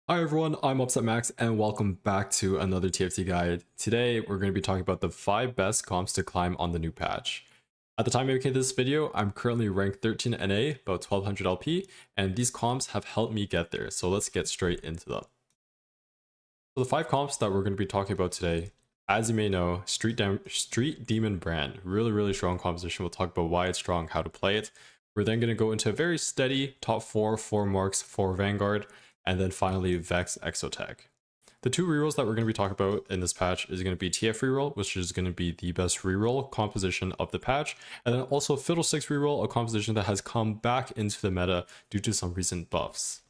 Hi everyone, I'm Upset Max and welcome back to another TFT guide. Today we're going to be talking about the 5 best comps to climb on the new patch. At the time of making this video, I'm currently ranked 13 NA, about 1200 LP, and these comps have helped me get there, so let's get straight into them. So the 5 comps that we're going to be talking about today, as you may know, Street Demon Brand, really strong composition. We'll talk about why it's strong, how to play it. We're then going to go into a very steady top 4 Marks, 4 Vanguard, and then finally Vex Exotech. The 2 rerolls that we're going to be talking about in this patch is going to be TF reroll, which is going to be the best reroll composition of the patch, and then also Fiddlesticks reroll, a composition that has come back into the meta due to some recent buffs.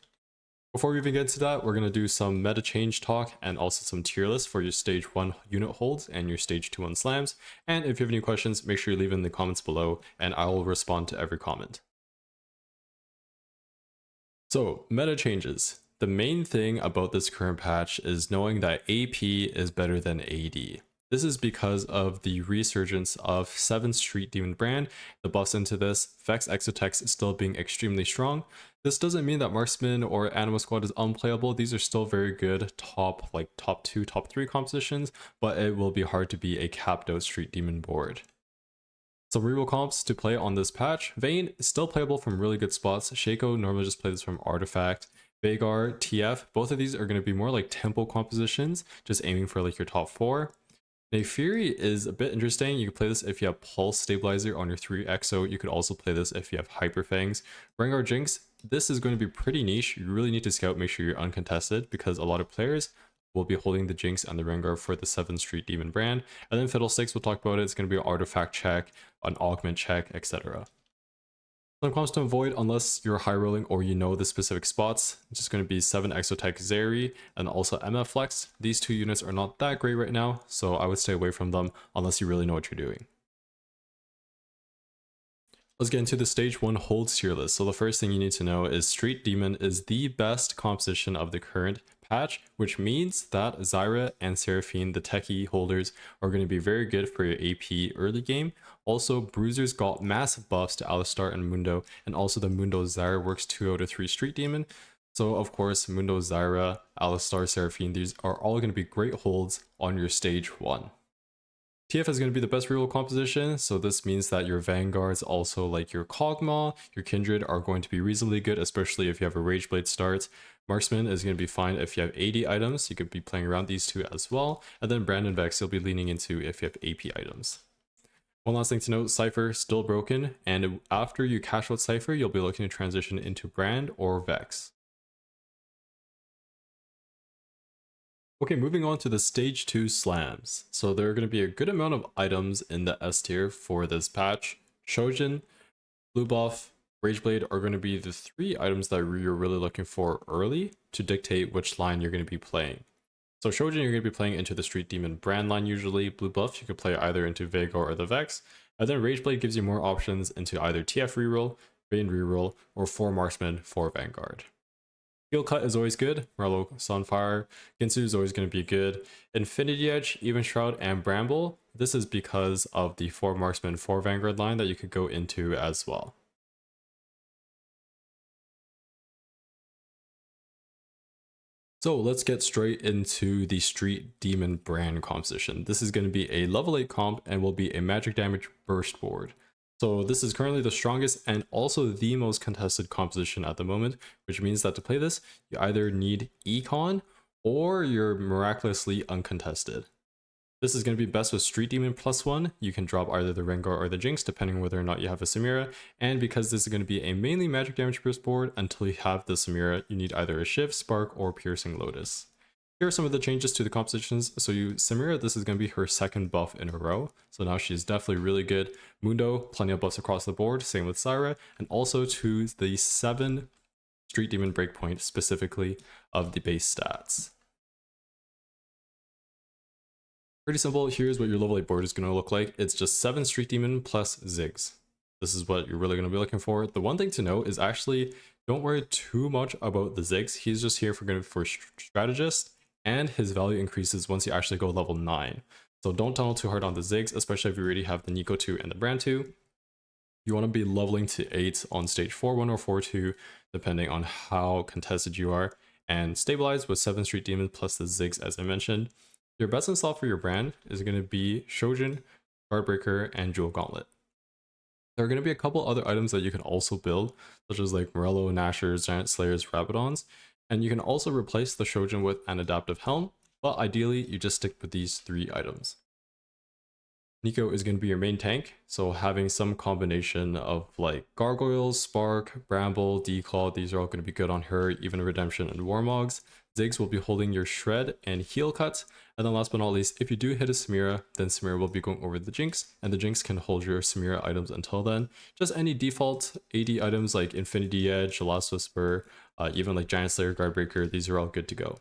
Before we even get into that, we're going to do some meta change talk and also some tier lists for your stage 1 unit holds and your stage 2 unslams. And if you have any questions, make sure you leave in the comments below and I will respond to every comment. So, meta changes. The main thing about this current patch is knowing that AP is better than AD. This is because of the resurgence of 7 Street Demon Brand, the buffs into this, Vex Exotechs still being extremely strong. This doesn't mean that Marksman or Animal Squad is unplayable. These are still very good top 2, top 3 compositions, but it will be hard to be a capped out Street Demon board. Some reroll comps to play on this patch. Vayne is still playable from really good spots. Shaco normally just plays this from Artifact. Vanguard, TF, both of these are going to be more like tempo compositions, just aiming for like your top 4. Fury is a bit interesting. You can play this if you have Pulse Stabilizer on your 3 Exo. You could also play this if you have Hyper Fangs. Rengar Jinx, this is going to be pretty niche. You really need to scout, make sure you're uncontested, because a lot of players will be holding the Jinx and the Rengar for the 7 Street Demon Brand. And then Fiddlesticks, we'll talk about it. It's going to be an Artifact check, an Augment check, etc. Some comps to avoid unless you're high rolling or you know the specific spots. It's just going to be 7 Exotech Zeri and also MF Flex. These 2 units are not that great right now, so I would stay away from them unless you really know what you're doing. Let's get into the stage 1 holds tier list. So the first thing you need to know is Street Demon is the best composition of the current patch, which means that Zyra and Seraphine, the techie holders, are going to be very good for your AP early game. Also, Bruisers got massive buffs to Alistar and Mundo, and also the Mundo Zyra works 2 out of 3 Street Demon. So of course, Mundo Zyra, Alistar, Seraphine, these are all going to be great holds on your stage 1. TF is going to be the best reroll composition, so this means that your Vanguards, also like your Kog'Maw, your Kindred, are going to be reasonably good, especially if you have a Rageblade start. Marksman is going to be fine if you have 80 items, you could be playing around these 2 as well, and then Brandon Vex you'll be leaning into if you have AP items. One last thing to note, Cypher still broken, and after you cash out Cypher, you'll be looking to transition into Brand or Vex. Okay, moving on to the stage 2 slams. So there are going to be a good amount of items in the S tier for this patch. Shojin, Blue Buff, Rageblade are going to be the 3 items that you're really looking for early to dictate which line you're going to be playing. So Shojin you're going to be playing into the Street Demon Brand line usually. Blue Buff you could play either into Vanguard or the Vex. And then Rageblade gives you more options into either TF reroll, Vayne reroll, or 4 Marksman, 4 Vanguard. Heal Cut is always good. Marlow Sunfire. Ginsu is always going to be good. Infinity Edge, Even Shroud, and Bramble. This is because of the 4 Marksman, 4 Vanguard line that you could go into as well. So let's get straight into the Street Demon Brand composition. This is going to be a level 8 comp and will be a magic damage burst board. So this is currently the strongest and also the most contested composition at the moment, which means that to play this, you either need Econ or you're miraculously uncontested. This is going to be best with Street Demon +1. You can drop either the Rengar or the Jinx, depending whether or not you have a Samira. And because this is going to be a mainly magic damage burst board, until you have the Samira, you need either a Shift, Spark, or Piercing Lotus. Here are some of the changes to the compositions. So Samira, this is going to be her 2nd buff in a row. So now she's definitely really good. Mundo, plenty of buffs across the board. Same with Zyra. And also to the 7 Street Demon breakpoint specifically of the base stats. Pretty simple. Here's what your level 8 board is going to look like. It's just 7 Street Demon plus Ziggs. This is what you're really going to be looking for. The one thing to note is actually don't worry too much about the Ziggs. He's just here for strategist, and his value increases once you actually go level 9. So don't tunnel too hard on the Ziggs, especially if you already have the Nico 2 and the Brand 2. You want to be leveling to 8 on stage 4-1 or 4-2, depending on how contested you are. and stabilize with 7 Street Demons plus the Ziggs as I mentioned. Your best in slot for your brand is going to be Shojin, Guardbreaker, and Jewel Gauntlet. There are going to be a couple other items that you can also build, such as like Morello, Nashers, Giant Slayers, Rabadons, and you can also replace the Shojin with an Adaptive Helm, but ideally you just stick with these 3 items. Nico is going to be your main tank, so having some combination of like Gargoyles, Spark, Bramble, Declaw, these are all going to be good on her, even Redemption and Warmogs. Ziggs will be holding your Shred and Heal Cut, and then last but not least, if you do hit a Samira, then Samira will be going over the Jinx, and the Jinx can hold your Samira items until then. Just any default AD items like Infinity Edge, Last Whisper, even like Giant Slayer, Guardbreaker, these are all good to go.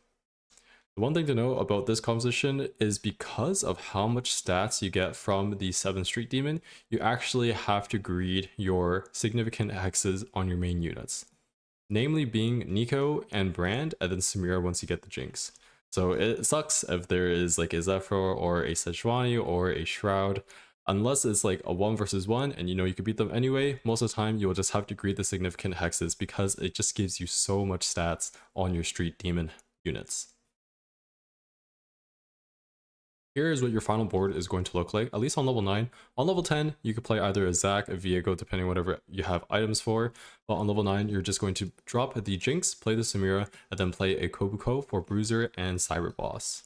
The one thing to know about this composition is because of how much stats you get from the 7 Street Demon, you actually have to greed your significant hexes on your main units. Namely being Nico and Brand, and then Samira once you get the Jinx. So it sucks if there is like a Zephyr or a Sejuani or a Shroud. Unless it's like a 1 versus 1 and you know you can beat them anyway, most of the time you will just have to greed the significant hexes because it just gives you so much stats on your Street Demon units. Here is what your final board is going to look like, at least on level 9. On level 10, you could play either a Zac, a Viego, depending on whatever you have items for. But on level 9, you're just going to drop the Jinx, play the Samira, and then play a Kobuko for Bruiser and Cyber Boss.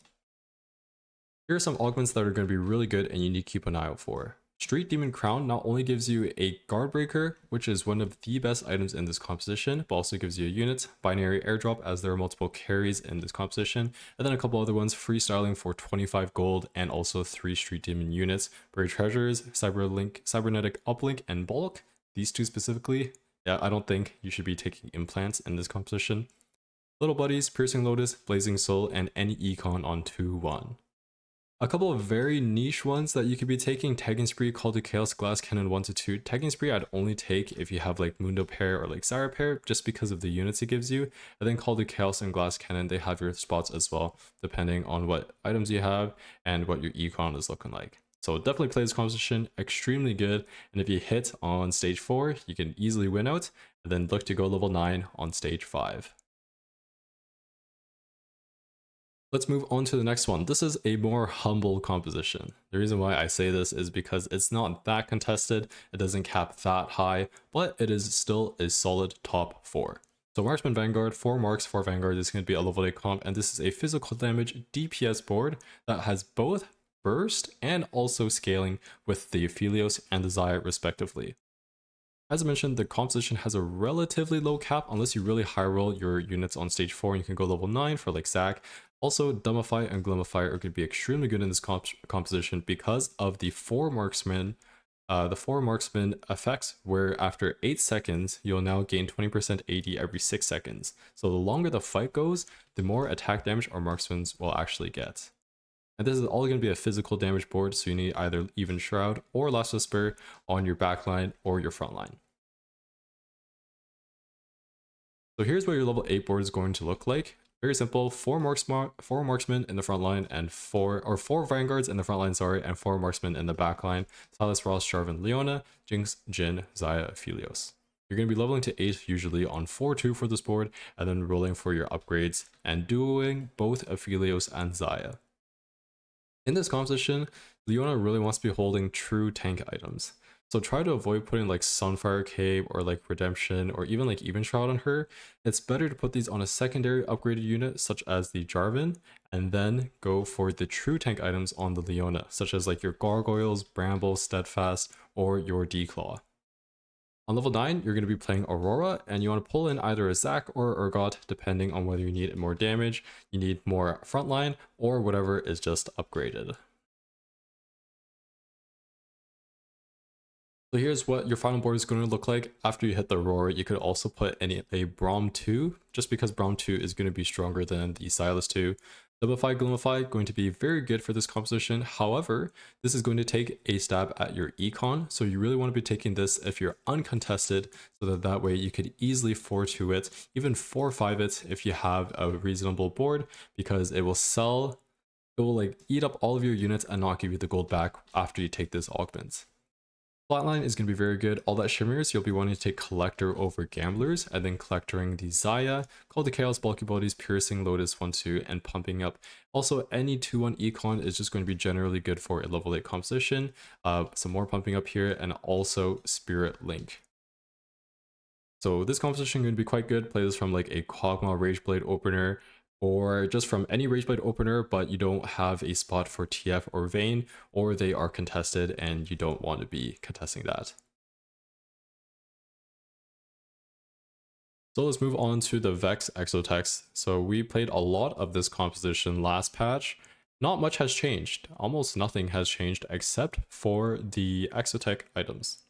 Here are some augments that are going to be really good and you need to keep an eye out for. Street Demon Crown not only gives you a Guardbreaker, which is one of the best items in this composition, but also gives you a unit, binary airdrop as there are multiple carries in this composition, and then a couple other ones, freestyling for 25 gold and also 3 Street Demon units, Buried Treasures, Cybernetic Uplink, and Bulk. These 2 specifically, yeah, I don't think you should be taking implants in this composition. Little Buddies, Piercing Lotus, Blazing Soul, and any econ on 2-1. A couple of very niche ones that you could be taking, Tagging Spree, Call to Chaos, Glass Cannon 1-2. Tagging Spree I'd only take if you have like Mundo pair or like Zyra pair, just because of the units it gives you. And then Call to Chaos and Glass Cannon, they have your spots as well, depending on what items you have and what your econ is looking like. So definitely play this composition, extremely good. And if you hit on stage 4, you can easily win out, and then look to go level 9 on stage 5. Let's move on to the next one. This is a more humble composition. The reason why I say this is because it's not that contested, it doesn't cap that high, but it is still a solid top 4. So Marksman Vanguard, 4 marks for Vanguard is going to be a level 8 comp, and this is a physical damage DPS board that has both burst and also scaling with the Aphelios and the Xayah respectively. As I mentioned, the composition has a relatively low cap unless you really high roll your units on stage 4 and you can go level 9 for like Zac. Also, Dumbify and Glimify are going to be extremely good in this composition because of the 4 marksman effects, where after 8 seconds, you'll now gain 20% AD every 6 seconds. So the longer the fight goes, the more attack damage our marksmen will actually get. And this is all going to be a physical damage board, so you need either even Shroud or Last Whisper on your backline or your front line. So here's what your level 8 board is going to look like. Very simple, 4 marksmen in the front line and 4 vanguards in the front line, sorry, and 4 marksmen in the back line. Sylas, Ross, Jarvan, Leona, Jinx, Jhin, Xayah, Aphelios. You're going to be leveling to 8 usually on 4-2 for this board, and then rolling for your upgrades and duoing both Aphelios and Xayah. In this composition, Leona really wants to be holding true tank items. So try to avoid putting like Sunfire Cape or like Redemption or even like Even Shroud on her. It's better to put these on a secondary upgraded unit such as the Jarvan, and then go for the true tank items on the Leona, such as like your Gargoyles, Bramble, Steadfast, or your Declaw. On level 9, you're going to be playing Aurora, and you want to pull in either a Zac or Urgot, depending on whether you need more damage, you need more frontline, or whatever is just upgraded. So here's what your final board is going to look like after you hit the Aurora. You could also put in a Braum 2, just because Braum 2 is going to be stronger than the Sylas 2. Dumbify, Glimify, going to be very good for this composition. However, this is going to take a stab at your econ, so you really want to be taking this if you're uncontested, so that way you could easily 4-2 it, even 4-5 it if you have a reasonable board, because it will like eat up all of your units and not give you the gold back after you take this augment. Flatline is going to be very good. All that shimmers, you'll be wanting to take Collector over Gamblers, and then collecting the Zaya, Call the Chaos, Bulky Bodies, Piercing, Lotus 1-2, and pumping up. Also, any 2-1 econ is just going to be generally good for a level 8 composition. Some more pumping up here, and also Spirit Link. So this composition is going to be quite good. Play this from like a Kog'Maw Rageblade opener, or just from any Rageblade opener, but you don't have a spot for TF or Vayne, or they are contested and you don't want to be contesting that. So let's move on to the Vex Exotechs. So we played a lot of this composition last patch. Not much has changed. Almost nothing has changed except for the Exotech items.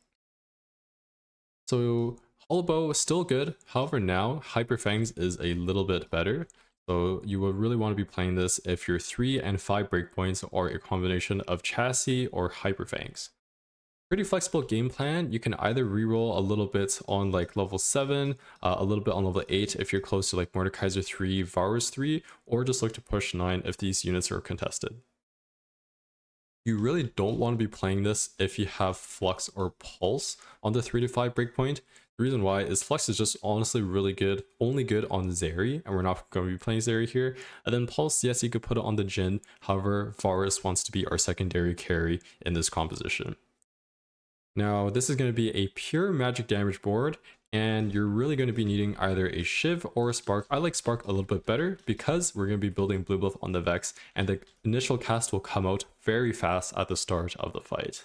So Hollow is still good. However, now Hyper Fangs is a little bit better. So you would really want to be playing this if your 3 and 5 breakpoints are a combination of Chassis or Hyper Fangs. Pretty flexible game plan. You can either reroll a little bit on like level 7, a little bit on level 8 if you're close to like Mordekaiser 3, Varus 3, or just look to push 9 if these units are contested. You really don't want to be playing this if you have Flux or Pulse on the 3 to 5 breakpoint. The reason why is Flux is just honestly really good, only good on Zeri, and we're not going to be playing Zeri here. And then Pulse, yes, you could put it on the Jhin, however, Varus wants to be our secondary carry in this composition. Now, this is going to be a pure magic damage board, and you're really going to be needing either a Shiv or a Spark. I like Spark a little bit better because we're going to be building blue buff on the Vex, and the initial cast will come out very fast at the start of the fight.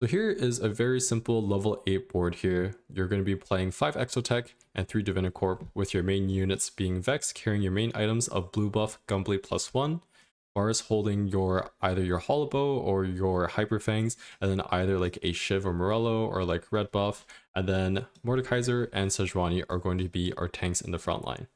So here is a very simple level 8 board here. You're going to be playing 5 Exotech and 3 Divinicorp, with your main units being Vex carrying your main items of blue buff, Gunblade +1, Varus holding your either your Hollow Bow or your Hyper Fangs, and then either like a Shiv or Morello or like red buff, and then Mordekaiser and Sejuani are going to be our tanks in the front line.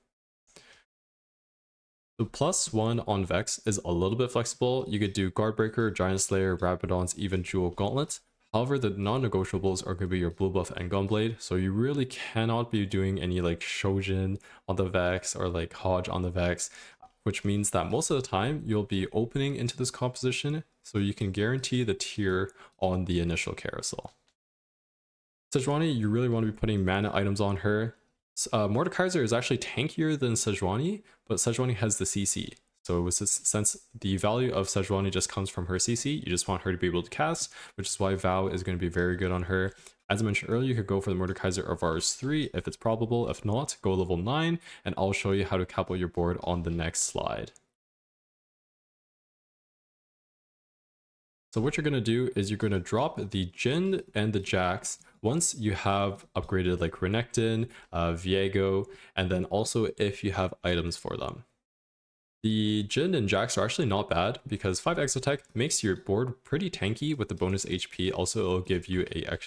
The +1 on Vex is a little bit flexible. You could do Guardbreaker, Giant Slayer, Rabadons, even Jewel Gauntlet. However, the non-negotiables are going to be your blue buff and Gunblade, so you really cannot be doing any like Shojin on the Vex or like Hodge on the Vex, which means that most of the time you'll be opening into this composition, so you can guarantee the tier on the initial carousel. Sejuani, you really want to be putting mana items on her. Mordekaiser is actually tankier than Sejuani, but Sejuani has the CC. So since the value of Sejuani just comes from her CC, you just want her to be able to cast, which is why Vow is going to be very good on her. As I mentioned earlier, you could go for the Mordekaiser or Varus 3 if it's probable. If not, go level 9, and I'll show you how to capo your board on the next slide. So what you're going to do is you're going to drop the Jhin and the Jax once you have upgraded like Renekton, Viego, and then also if you have items for them. The Jhin and Jax are actually not bad because 5 Exotech makes your board pretty tanky with the bonus HP. Also, it'll give you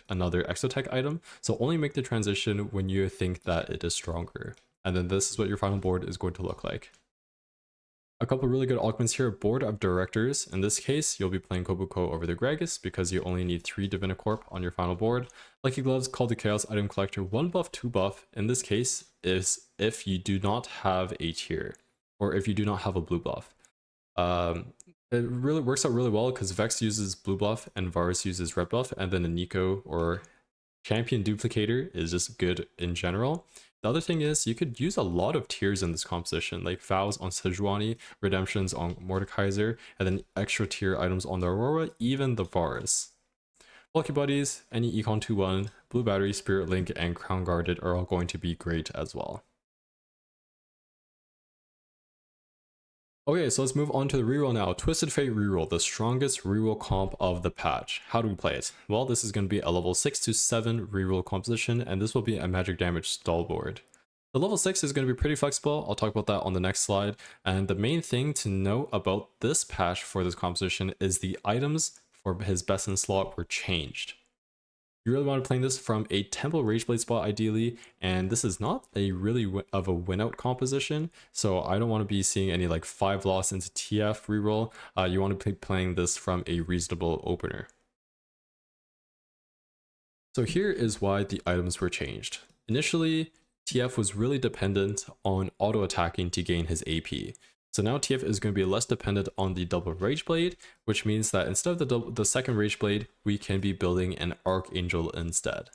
another Exotech item. So only make the transition when you think that it is stronger. And then this is what your final board is going to look like. A couple really good augments here. Board of Directors. In this case, you'll be playing Kobuko over the Gragas because you only need 3 Divinicorp on your final board. Lucky Gloves, Call the Chaos Item Collector, 1 buff, 2 buff. In this case, is if you do not have a tier, or if you do not have a blue buff. It really works out really well because Vex uses blue buff and Varus uses red buff, and then a Nico or Champion Duplicator is just good in general. The other thing is you could use a lot of tiers in this composition, like Vows on Sejuani, Redemptions on Mordekaiser, and then extra tier items on the Aurora, even the Varus. Bulky Buddies, any Econ 2-1, Blue Battery, Spirit Link, and Crown Guarded are all going to be great as well. Okay, so let's move on to the reroll now. Twisted Fate reroll, the strongest reroll comp of the patch. How do we play it? Well, this is going to be a level 6 to 7 reroll composition, and this will be a magic damage stall board. The level 6 is going to be pretty flexible. I'll talk about that on the next slide. And the main thing to note about this patch for this composition is the items for his best in slot were changed. You really want to play this from a Temple Rageblade spot ideally, and this is not a really of a win-out composition, so I don't want to be seeing any like 5 loss into TF reroll. You want to be playing this from a reasonable opener. So here is why the items were changed. Initially, TF was really dependent on auto-attacking to gain his AP. So now TF is going to be less dependent on the double Rage Blade, which means that instead of the second Rage Blade, we can be building an Archangel instead.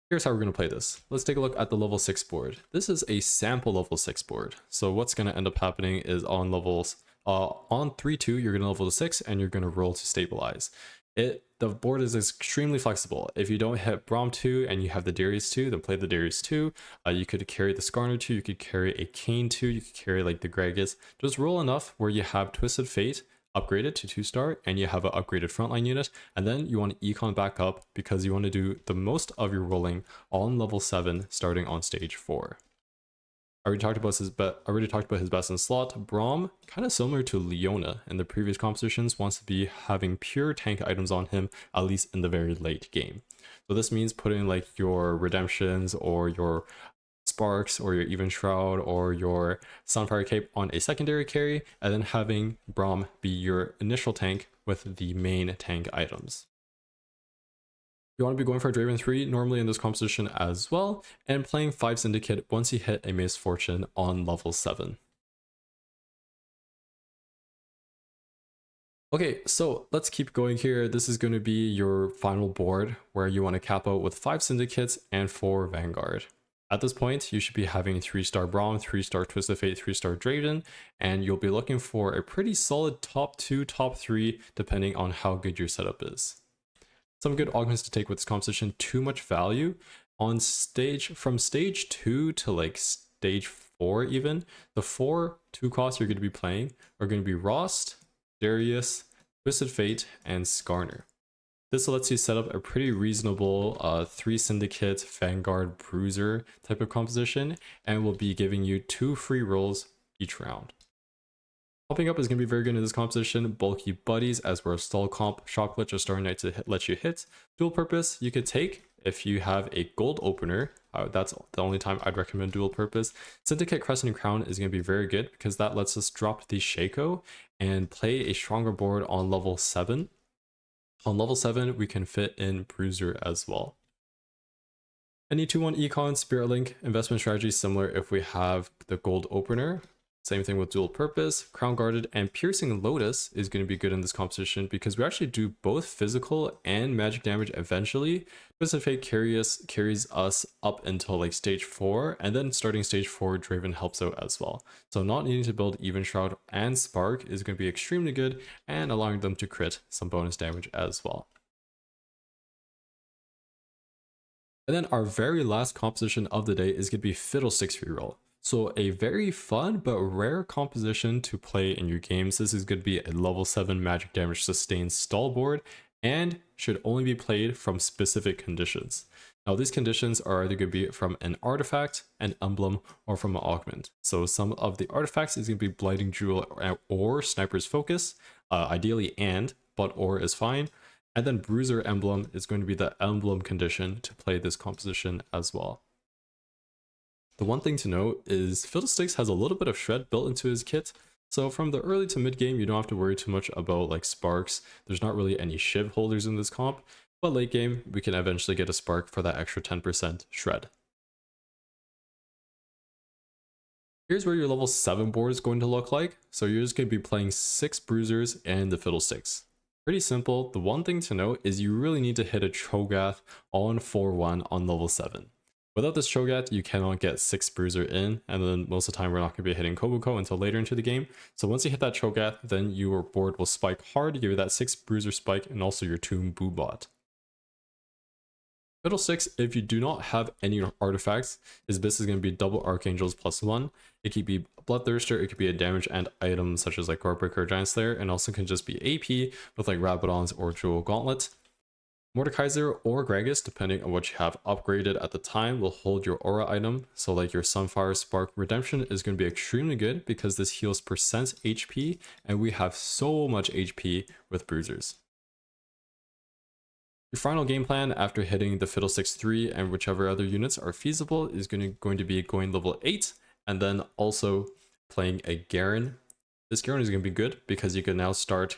Here's how we're going to play this. Let's take a look at the level 6 board. This is a sample level 6 board. So what's going to end up happening is on levels, on 3-2, you're going to level to 6 and you're going to roll to stabilize. The board is extremely flexible. If you don't hit Braum 2 and you have the Darius 2, then play the Darius 2. You could carry the Skarner 2, you could carry a Kane 2, you could carry like the Gragas. Just roll enough where you have Twisted Fate upgraded to 2-star and you have an upgraded frontline unit, and then you want to econ back up because you want to do the most of your rolling on level 7 starting on stage 4. I already talked about his best in slot. Braum, kind of similar to Leona in the previous compositions, wants to be having pure tank items on him, at least in the very late game. So this means putting like your redemptions or your Sparks or your Even Shroud or your Sunfire Cape on a secondary carry, and then having Braum be your initial tank with the main tank items. You want to be going for Draven 3 normally in this composition as well, and playing 5 Syndicate once you hit a Misfortune on level 7. Okay, so let's keep going here. This is going to be your final board where you want to cap out with 5 Syndicates and 4 Vanguard. At this point, you should be having 3-star Braum, 3-star Twisted Fate, 3-star Draven, and you'll be looking for a pretty solid top 2, top 3, depending on how good your setup is. Some good augments to take with this composition: too much value on stage, from stage 2 to like stage 4 even. The 4 2 costs you're going to be playing are going to be Rost, Darius, Twisted Fate, and Skarner. This lets you set up a pretty reasonable 3 Syndicate Vanguard Bruiser type of composition, and will be giving you 2 free rolls each round. Popping up is going to be very good in this composition. Bulky Buddies, as we're a stall comp, Shock Glitch or Star Knight to let you hit. Dual purpose you could take if you have a gold opener. That's the only time I'd recommend dual purpose. Syndicate Crescent and Crown is going to be very good because that lets us drop the Shaco and play a stronger board on level 7. On level 7, we can fit in Bruiser as well. Any 2-1 Econ, Spirit Link, investment strategy similar if we have the gold opener. Same thing with dual purpose. Crown Guarded and Piercing Lotus is going to be good in this composition because we actually do both physical and magic damage eventually. Twisted Fate carries us up until like stage 4, and then starting stage 4, Draven helps out as well. So not needing to build Even Shroud and Spark is going to be extremely good, and allowing them to crit some bonus damage as well. And then our very last composition of the day is going to be Fiddlesticks Reroll. So a very fun but rare composition to play in your games. This is going to be a level 7 magic damage sustained stall board and should only be played from specific conditions. Now these conditions are either going to be from an artifact, an emblem, or from an augment. So some of the artifacts is going to be Blighting Jewel or Sniper's Focus, ideally but or is fine. And then Bruiser Emblem is going to be the emblem condition to play this composition as well. The one thing to note is Fiddlesticks has a little bit of shred built into his kit, so from the early to mid game you don't have to worry too much about like sparks. There's not really any shiv holders in this comp, but late game we can eventually get a spark for that extra 10% shred. Here's where your level 7 board is going to look like. So you're just going to be playing 6 Bruisers and the Fiddlesticks. Pretty simple. The one thing to note is you really need to hit a Cho'Gath on 4-1 on level 7. Without this Cho'Gath, you cannot get 6 Bruiser in, and then most of the time we're not going to be hitting Kobuko until later into the game. So once you hit that Cho'Gath, then your board will spike hard, give you that 6 Bruiser spike, and also your Tomb Boobot. Fiddlesticks, if you do not have any artifacts, this is going to be double Archangels +1. It could be Bloodthirster, it could be a damage and item such as like Guardbreaker or Giant Slayer, and also can just be AP with like Rabadons or Jewel Gauntlet. Mordekaiser or Gragas, depending on what you have upgraded at the time, will hold your aura item. So like your Sunfire Spark Redemption is going to be extremely good because this heals percent HP, and we have so much HP with Bruisers. Your final game plan after hitting the Fiddlesticks 3 and whichever other units are feasible is going to be going level 8, and then also playing a Garen. This Garen is going to be good because you can now start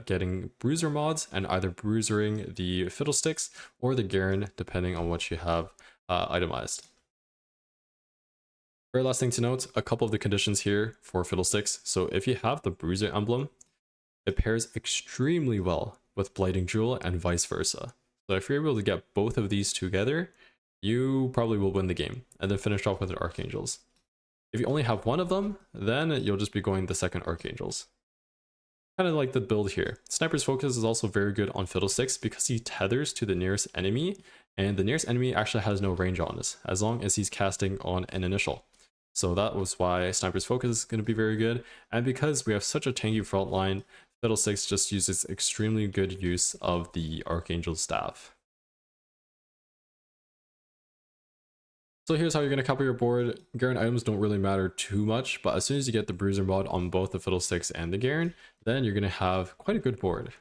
getting Bruiser mods and either Bruisering the Fiddlesticks or the Garen depending on what you have itemized. Very last thing to note, a couple of the conditions here for Fiddlesticks. So if you have the Bruiser emblem, it pairs extremely well with Blighting Jewel and vice versa. So if you're able to get both of these together, you probably will win the game and then finish off with the Archangels. If you only have one of them, then you'll just be going the second Archangels. Kind of like the build here. Sniper's Focus is also very good on Fiddlesticks because he tethers to the nearest enemy, and the nearest enemy actually has no range on this, as long as he's casting on an initial. So that was why Sniper's Focus is going to be very good, and because we have such a tanky front line, Fiddlesticks just uses extremely good use of the Archangel Staff. So here's how you're going to copy your board. Garen items don't really matter too much, but as soon as you get the Bruiser mod on both the Fiddlesticks and the Garen, then you're going to have quite a good board.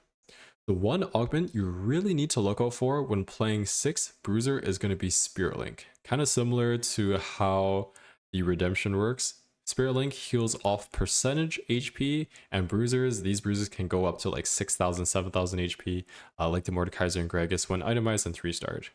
The one augment you really need to look out for when playing 6 Bruiser is going to be Spirit Link. Kind of similar to how the Redemption works. Spirit Link heals off percentage HP, and these bruisers can go up to like 6,000, 7,000 HP, like the Mordekaiser and Gragas when itemized and 3-starred.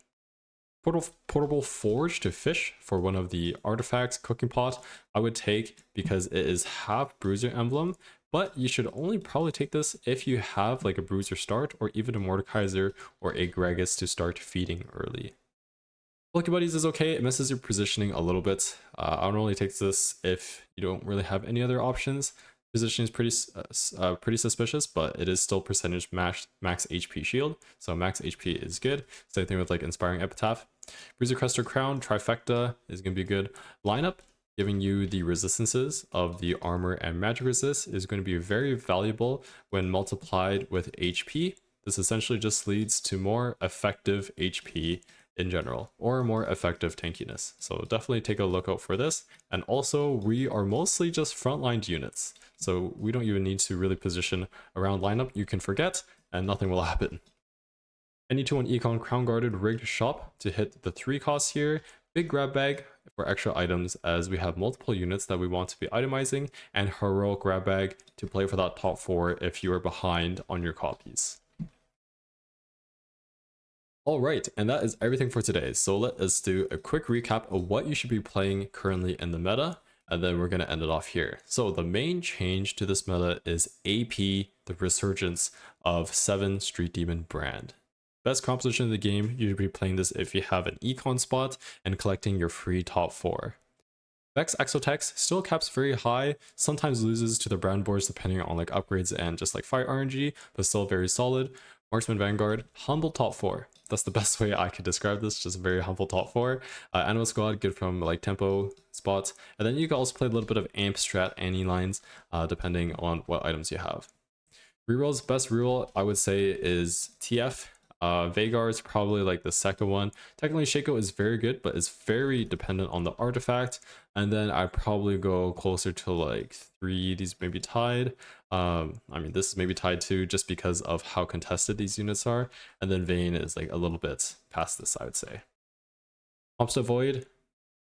Portable Forge to fish for one of the artifacts cooking pot I would take because it is half Bruiser emblem, but you should only probably take this if you have like a Bruiser start or even a Mordekaiser or a Gragas to start feeding early. Lucky Buddies is okay, it misses your positioning a little bit. I would only take this if you don't really have any other options. Positioning is pretty suspicious, but it is still percentage max HP shield, so max HP is good. Same thing with like Inspiring Epitaph. Bruiser Crester Crown Trifecta is going to be good. Lineup, giving you the resistances of the armor and magic resist, is going to be very valuable when multiplied with HP. This essentially just leads to more effective HP in general, or more effective tankiness. So definitely take a look out for this. And also, we are mostly just frontlined units, so we don't even need to really position around lineup. You can forget and nothing will happen. Any 2-1 Econ Crown Guarded Rigged Shop to hit the 3 costs here. Big grab bag for extra items as we have multiple units that we want to be itemizing, and Heroic grab bag to play for that top 4 if you are behind on your copies. Alright, and that is everything for today. So let us do a quick recap of what you should be playing currently in the meta, and then we're going to end it off here. So the main change to this meta is AP, the resurgence of 7 Street Demon brand. Best composition in the game, you should be playing this if you have an econ spot and collecting your free top 4. Vex Exotechs still caps very high, sometimes loses to the brand boards depending on like upgrades and just like fight RNG, but still very solid. Marksman Vanguard, humble top 4. That's the best way I could describe this, just a very humble top 4. Animal Squad, good from like tempo spots. And then you can also play a little bit of amp strat Annie lines, depending on what items you have. Reroll's best reroll, I would say, is TF. Vanguard is probably like the second one. Technically, Shaco is very good, but it's very dependent on the artifact. And then I probably go closer to like 3. These may be tied. I mean, this is maybe tied too, just because of how contested these units are. And then Vayne is like a little bit past this, I would say. Comps to avoid,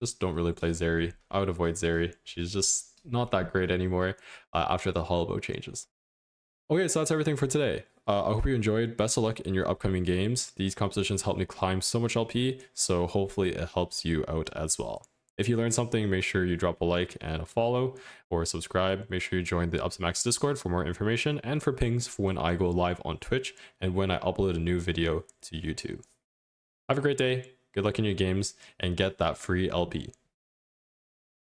just don't really play Zeri. I would avoid Zeri. She's just not that great anymore after the Hollowbow changes. Okay, so that's everything for today. I hope you enjoyed. Best of luck in your upcoming games. These compositions helped me climb so much LP, so hopefully it helps you out as well. If you learned something, make sure you drop a like and a follow or subscribe. Make sure you join the Up to Max Discord for more information and for pings for when I go live on Twitch and when I upload a new video to YouTube. Have a great day, good luck in your games, and get that free LP.